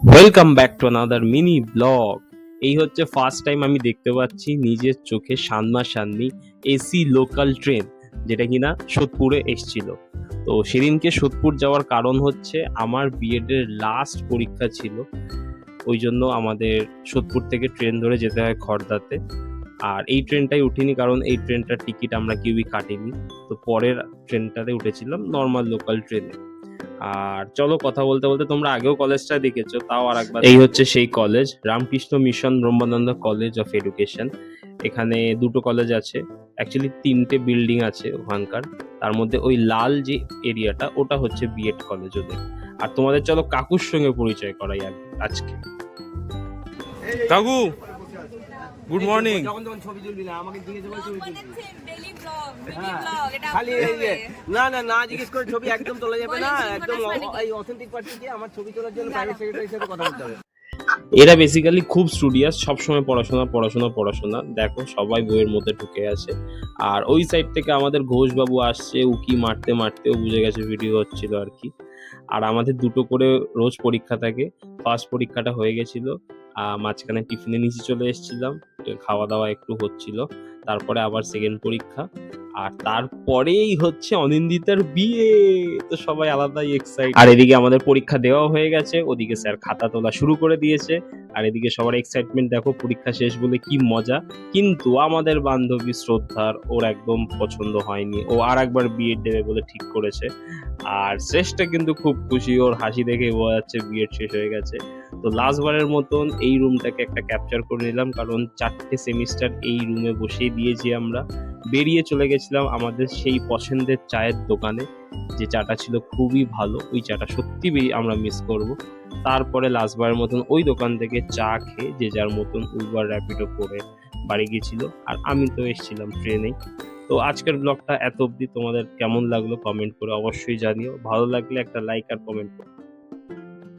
Welcome back to another mini blog. এই হচ্ছে first time আমি দেখতে পাচ্ছি নিজের চোখে সামনাসামনি এসি লোকাল ট্রেন, যেটা কিনা সোদপুরে এসছিল। তো সেদিনকে সোদপুর যাওয়ার কারণ হচ্ছে আমার বিএড এর লাস্ট পরীক্ষা ছিল, ওই জন্য আমাদের সোদপুর থেকে ট্রেন ধরে যেতে হয় খড়দাতে। আর এই ট্রেনটাই উঠিনি, কারণ এই ট্রেনটার টিকিট আমরা কেউই কাটিনি। তো পরের ট্রেনটাতে উঠেছিলাম নর্মাল লোকাল ট্রেনে। আর চলো, কথা বলতে বলতে তোমরা আগেও কলেজটা দেখেছো, তাও আর একবার। এই হচ্ছে সেই college, Ramakrishna mission Brahmananda college of education. এখানে দুটো কলেজ আছে, অ্যাকচুয়ালি তিনটে বিল্ডিং আছে ওখানকার। তার মধ্যে ওই লাল যে এরিয়াটা, ওটা হচ্ছে বিএড কলেজ ওদের। আর তোমাদের চলো কাকুর সঙ্গে পরিচয় করাই আজকে। কাকু, গুড মর্নিং। যখন তখন ছবি তুলবি না, আমাকে জিজ্ঞেস করে ছবি তুলবি। ডেইলি ব্লগ, মিনি হ্যাঁ, ব্লগ, এটা খালি এই যে না জিজ্ঞেস করে ছবি একদম তোলা যাবে না। বলেছি, একদম মানে কি? এই অথেন্টিক পার্টিকে আমার ছবি তোলার জন্য প্রাইভেট সেক্রেটারির সাথে কথা বলতে হবে। এরা বেসিক্যালি খুব স্টুডিয়াস, সবসময় পড়াশোনা পড়াশোনা পড়াশোনা। দেখো সবাই বইয়ের মধ্যে ঢুকে আছে। আর ওই সাইড থেকে আমাদের ঘোষবাবু আসছে, উকি মারতে মারতেও বুঝে গেছে ভিডিও হচ্ছিল আর কি। আর আমাদের দুটো করে রোজ পরীক্ষা থাকে। ফার্স্ট পরীক্ষাটা হয়ে গেছিল, মাঝখানে টিফিনে নিচে চলে এসেছিলাম, খাওয়া দাওয়া একটু হচ্ছিল। তারপরে আবার সেকেন্ড পরীক্ষা, আর তারপরেই হচ্ছে অনিন্দিতার বিয়ে। তো সবাই আলাদাই এক্সাইট। আর এদিকে আমাদের পরীক্ষা দেওয়া হয়ে গেছে, ওদিকে স্যার খাতা তোলা শুরু করে দিয়েছে। আর এদিকে সবার এক্সাইটমেন্ট দেখো, পরীক্ষা শেষ বলে কি মজা। কিন্তু আমাদের বান্ধবী শ্রদ্ধার ওর একদম পছন্দ হয়নি, ও আর একবার বিএড দেবে বলে ঠিক করেছে। আর শ্রেষ্ঠ কিন্তু খুব খুশি, ওর হাসি দেখে বোঝা যাচ্ছে বিএড শেষ হয়ে গেছে। তো লাস্ট বারের মতন এই রুমটাকে একটা ক্যাপচার করে নিলাম, কারণ 4টে সেমিস্টার এই রুমে বসেই দিয়েছি আমরা। বেরিয়ে চলে গেছিলাম আমাদের সেই পছন্দের চায়ের দোকানে, যে চাটা ছিল খুবই ভালো। ওই চাটা সত্যি আমরা মিস করব। তারপরে লাস্টবারের মতন ওই দোকান থেকে চা খেয়ে যে যার মতন উবার র্যাপিডো করে বাড়ি গেছিল। আর আমি তো এসেছিলাম ট্রেনেই। তো আজকের ব্লগটা এত অবধি। তোমাদের কেমন লাগলো কমেন্ট করে অবশ্যই জানিও, ভালো লাগলে একটা লাইক আর কমেন্ট করো।